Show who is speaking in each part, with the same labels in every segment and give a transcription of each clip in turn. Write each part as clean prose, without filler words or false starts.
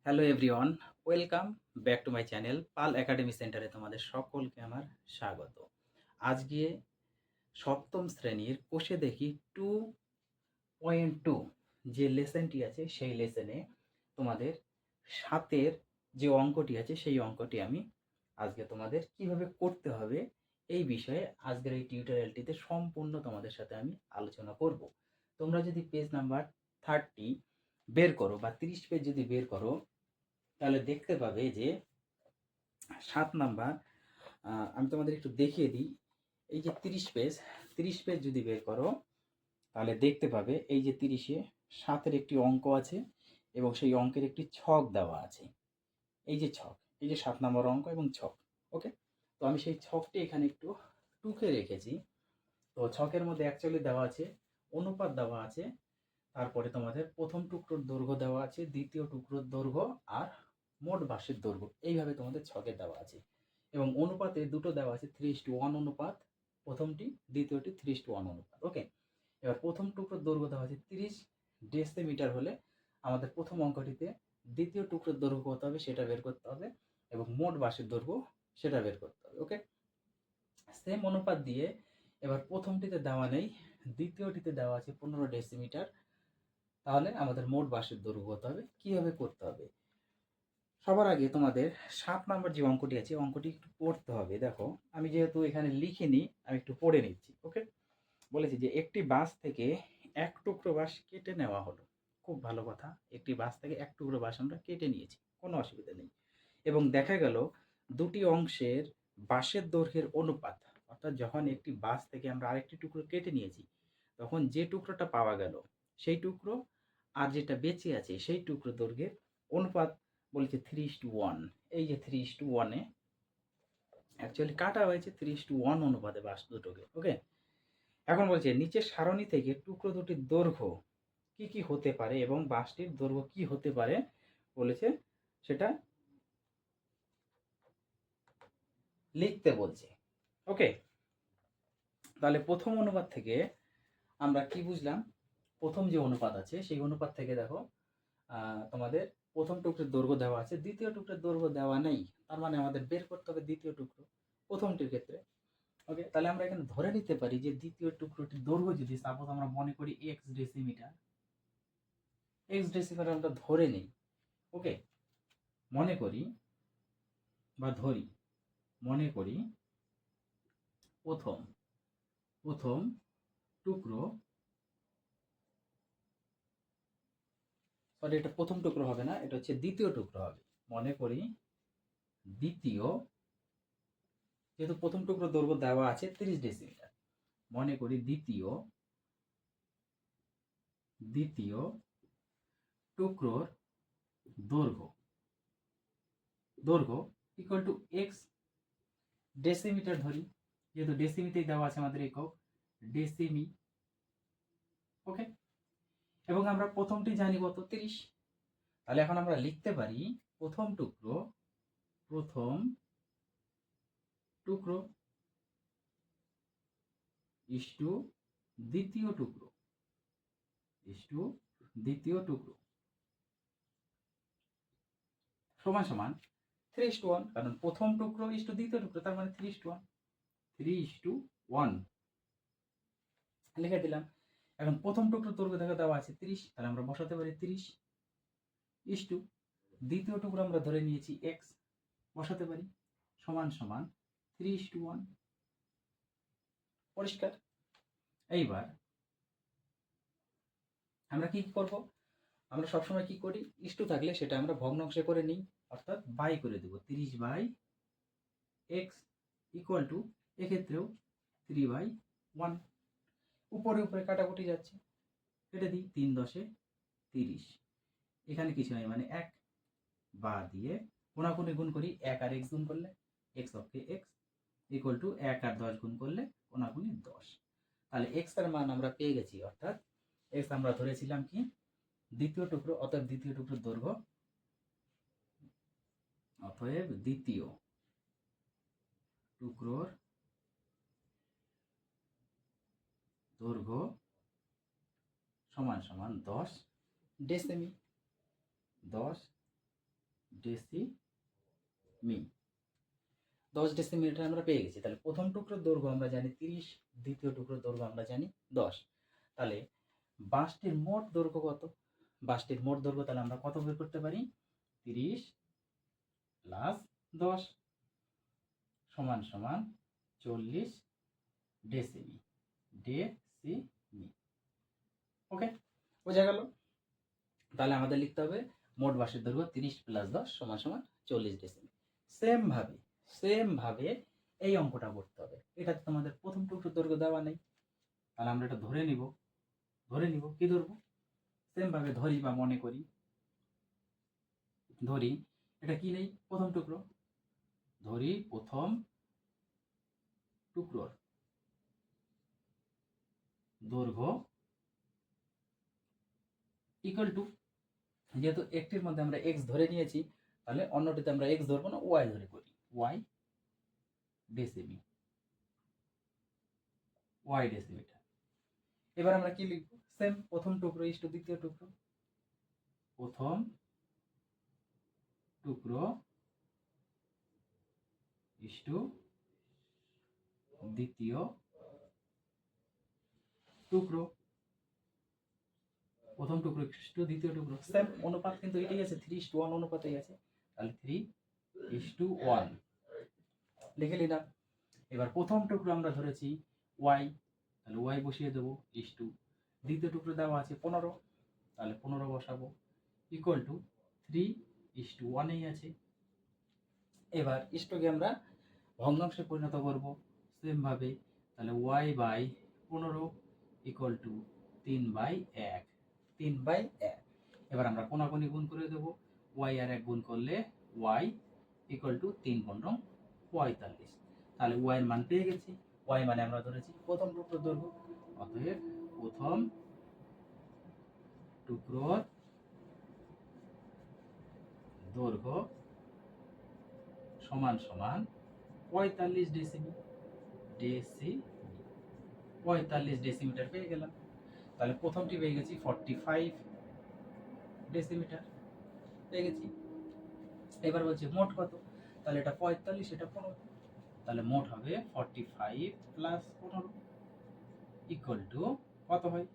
Speaker 1: Hello everyone, welcome back to my channel Pal academy সেন্টারে তোমাদের সকলকে আমার স্বাগত। আজকে সপ্তম শ্রেণীর কোষে দেখি 2.2 যে লেসনটি আছে সেই লেসনে তোমাদের 7-এর যে অঙ্কটি আছে সেই অঙ্কটি আমি আজকে তোমাদের কিভাবে করতে হবে এই বিষয়ে আজকের এই টিউটোরিয়ালটিতে সম্পূর্ণ তোমাদের সাথে আমি আলোচনা করব। তোমরা যদি পেজ নাম্বার 30 বের করো বা 30 পেজ যদি বের করো তাহলে দেখতে পাবে যে 7 নাম্বার আমি তোমাদের একটু দেখিয়ে দিই। এই যে 30 পেজ যদি বের করো তাহলে দেখতে পাবে এই যে 30-এ 7-এর একটি অঙ্ক আছে এবং সেই অঙ্কের একটি ছক দেওয়া আছে। এই যে ছক, এই যে 7 নম্বর অঙ্ক এবং ছক। ওকে, তো আমি সেই ছকটি এখানে একটু টুকে রেখেছি। তো ছকের মধ্যে অ্যাকচুয়ালি দেওয়া আছে অনুপাত দেওয়া আছে, তারপরে তোমাদের প্রথম টুকরোর দৈর্ঘ্য দেওয়া আছে, দ্বিতীয় টুকরোর দৈর্ঘ্য আর মোট বাঁশের দৈর্ঘ্য এইভাবে তোমাদের ছকে দেওয়া আছে। এবং অনুপাতে দুটো দেওয়া আছে 3:1 অনুপাত প্রথমটি, দ্বিতীয়টি 3:1 অনুপাত। ওকে, এবার প্রথম টুকরোর দৈর্ঘ্য দেওয়া আছে 30 ডেসিমিটার হলে আমাদের প্রথম অঙ্কটিতে দ্বিতীয় টুকরোর দৈর্ঘ্য কত হবে সেটা বের করতে হবে এবং মোট বাঁশের দৈর্ঘ্য সেটা বের করতে হবে। ওকে, সেম অনুপাত দিয়ে এবার প্রথমটিতে দেওয়া নেই, দ্বিতীয়টিতে দেওয়া আছে 15 ডেসিমিটার, তাহলে আমাদের মোট বাঁশের দৈর্ঘ্য কত হবে, কিভাবে করতে হবে। সবার আগে তোমাদের 7 নম্বর যে অঙ্কটি আছে অঙ্কটি একটু পড়তে হবে। দেখো, আমি যেহেতু এখানে লিখিনি আমি একটু পড়ে নিচ্ছি। ওকে, বলেছি যে একটি বাঁশ থেকে এক টুকরো বাঁশ কেটে নেওয়া হলো। খুব ভালো কথা, একটি বাঁশ থেকে এক টুকরো বাঁশ আমরা কেটে নিয়েছি, কোনো অসুবিধা নেই। এবং দেখা গেল দুটি অংশের বাঁশের দৈর্ঘ্যের অনুপাত, অর্থাৎ যখন একটি বাঁশ থেকে আমরা আরেকটি টুকরো কেটে নিয়েছি তখন যে টুকরোটা পাওয়া গেল সেই টুকরো আর যেটা বেঁচে আছে সেই টুকরো দৈর্ঘ্যের অনুপাত বলেছে 3:1। এই যে 3:1-এ অ্যাকচুয়ালি কাটা হয়েছে 3:1 অনুপাতে বাঁশ দুটোকে। ওকে, এখন বলছে নিচের সারণী থেকে টুকরো দুটির দৈর্ঘ্য কি কি হতে পারে এবং বাঁশটির দৈর্ঘ্য কি হতে পারে বলেছে সেটা লিখতে বলছে। ওকে, তাহলে প্রথম অনুপাত থেকে আমরা কি বুঝলাম, প্রথম যে অনুপাত আছে সেই অনুপাত থেকে দেখো তোমাদের প্রথম টুকরোর দৈর্ঘ্য দেওয়া আছে, দ্বিতীয় টুকরোর দৈর্ঘ্য দেওয়া নেই, তার মানে আমাদের বের করতে হবে দ্বিতীয় টুকরো প্রথমটির ক্ষেত্রে। ওকে, তাহলে আমরা এখানে ধরে নিতে পারি যে দ্বিতীয় টুকরোটির দৈর্ঘ্য যদি সাপোজ আমরা মনে করি এক্স ডেসিমিটার আমরা ধরে নিই। ওকে, মনে করি বা ধরি, মনে করি প্রথম প্রথম টুকরো, সরি এটা প্রথম টুকরো হবে না, এটা হচ্ছে দ্বিতীয় টুকরো হবে। মনে করি দ্বিতীয়, যেহেতু প্রথম টুকরো দৈর্ঘ্য দেওয়া আছে 30 ডেসিমিটার, মনে করি দ্বিতীয় দ্বিতীয় টুকরোর দৈর্ঘ্য দৈর্ঘ্য ইকুয়াল টু এক্স ডেসিমিটার ধরি, যেহেতু ডেসিমিতেই দেওয়া আছে আমাদের একক ডেসিমি। ওকে, এবং আমরা প্রথমটি জানি কত 30, তাহলে এখন আমরা লিখতে পারি প্রথম টুকরো ইস্টু দ্বিতীয় টুকরো সমান সমান 3:1, কারণ প্রথম টুকরো ইস্টু দ্বিতীয় টুকরো, তার মানে 3:1 লিখে দিলাম। এখন প্রথম টুকরো দৈর্ঘ্য দেখা দেওয়া আছে 30, তাহলে আমরা বসাতে পারি 30 ইস্টু দ্বিতীয় টুকরো আমরা ধরে নিয়েছি এক্স, বসাতে পারি সমান সমান 3:1। পরিষ্কার? এইবার আমরা কি করব, আমরা সবসময় কি করি, ইস্টু থাকলে সেটা আমরা ভগ্নাংশে করে নিই, অর্থাৎ বাই করে দেবো 30/x ইকুয়াল টু এক্ষেত্রেও 3/1। উপরে উপরে কাটাকুটি যাচ্ছে, কেটে দিই 3×10 30, এখানে কিছু নাই মানে 1 বা দিয়ে কোনাকুনি গুণ করি, 1 আর x গুণ করলে x অক্ষে x ইকুয়াল টু 1 আর 10 গুণ করলে কোনাকুনি 10। তাহলে x এর মান আমরা পেয়ে গেছি, অর্থাৎ x আমরা ধরেছিলাম কি দ্বিতীয় টুকরো, অতএব দ্বিতীয় টুকরোর দৈর্ঘ্য, অতএব দ্বিতীয় টুকরোর দৈর্ঘ্য সমান সমান 10 ডেসিমি। 10 ডেসিমি। 10 ডেসিমিটার আমরা পেয়ে গেছি। তাহলে প্রথম টুকরোর দৈর্ঘ্য আমরা জানি 30, দ্বিতীয় টুকরোর দৈর্ঘ্য আমরা জানি 10। তাহলে বাঁশটির মোট দৈর্ঘ্য কত? বাঁশটির মোট দৈর্ঘ্য তাহলে আমরা কত বের করতে পারি? 30 প্লাস 10 সমান সমান 40 ডেসিমি। ওকে, বোঝা গেল? তাহলে আমাদের লিখতে হবে মোট বাঁশের দৈর্ঘ্য 30 প্লাস 10 সমান সমান 40 ডেসিমি। সেম ভাবে এই অঙ্কটা করতে হবে। এটা তো তোমাদের প্রথম টুকরোর দৈর্ঘ্য দেওয়া নেই, তাহলে আমরা এটা ধরে নিব। কি ধরবো? সেম ভাবে ধরি বা মনে করি, ধরি এটা কি নেই? প্রথম টুকরো। ধরি প্রথম টুকরোর দৈর্ঘ্য ইকুয়াল টু, যেহেতু একটির মধ্যে আমরা এক্স ধরে নিয়েছি, তাহলে অন্যটিতে আমরা এক্স ধরবো না, ওয়াই ধরে করি। Y decimetre. এবার আমরা কি লিখবো? সেম প্রথম টুকরো ইস্টু দ্বিতীয় টুকরো। প্রথম টুকরো ইস্টু দ্বিতীয় টুকরো। প্রথম টুকরো ইস্টু দ্বিতীয় টুকরো, সেম অনুপাত কিন্তু এটাই আছে, 3:1 অনুপাতেই আছে। তাহলে 3:1 লিখে নিলাম। এবার প্রথম টুকরো আমরা ধরেছি ওয়াই, তাহলে ওয়াই বসিয়ে দেবো ইস্টু দ্বিতীয় টুকরো দেওয়া আছে 15, তাহলে 15 বসাবো ইকুয়াল টু 3:1 আছে। এবার ইস্টুকে আমরা ভগ্নাংশে পরিণত করব সেম ভাবে, তাহলে ওয়াই বাই 15 ইকুয়াল টু 3/1। 3/1। এবার আমরা কোনাকুনি গুণ করে দেবো, ওয়াই আর 1 গুণ করলে ওয়াই ইকুয়াল টু 3×45। তাহলে ওয়াই এর মান পেয়ে গেছি। ওয়াই মানে আমরা ধরেছি প্রথম টুকরোর দৈর্ঘ্য, অতএব প্রথম টুকরোর দৈর্ঘ্য সমান সমান 45 ডেসিমি। 45 ডেসিমিটার পেয়ে গেলাম। তাহলে প্রথমটি পেয়ে গেছি 45 ডেসিমিটার পেয়ে গেছি। এবার বলছে মোট কত? তাহলে এটা 45, এটা 15, তাহলে মোট হবে 45 প্লাস 15 ইকুয়াল টু কত হয়?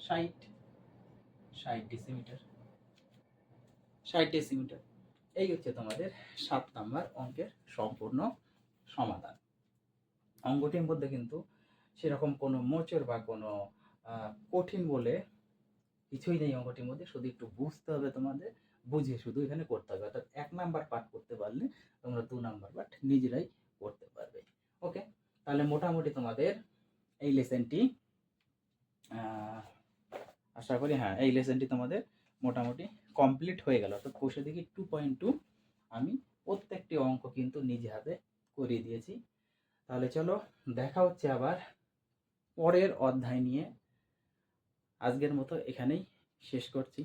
Speaker 1: 60 ডেসিমিটার। 60 ডেসিমিটার। এই হচ্ছে তোমাদের 7 নাম্বার অঙ্কের সম্পূর্ণ সমাধান। অঙ্কটির মধ্যে কিন্তু সেরকম কোনো মোচড় বা কোনো কঠিন বলে কিছুই নেই অঙ্কটির মধ্যে, শুধু একটু বুঝতে হবে তোমাদের, বুঝে শুধু এখানে করতে হবে। অর্থাৎ 1 নাম্বার পার্ট করতে পারলে তোমরা 2 নাম্বার পার্ট নিজেরাই করতে পারবে। ওকে, তাহলে মোটামুটি তোমাদের এই লেসনটি আশা করি, হ্যাঁ, এই লেসনটি তোমাদের মোটামুটি কমপ্লিট হয়ে গেল। অর্থাৎ কোষে দেখি 2.2 আমি প্রত্যেকটি অঙ্ক কিন্তু নিজে হাতে করিয়ে দিয়েছি। তাহলে চলো দেখা হচ্ছে আবার পরের অধ্যায় নিয়ে। আজকের মতো এখানেই শেষ করছি।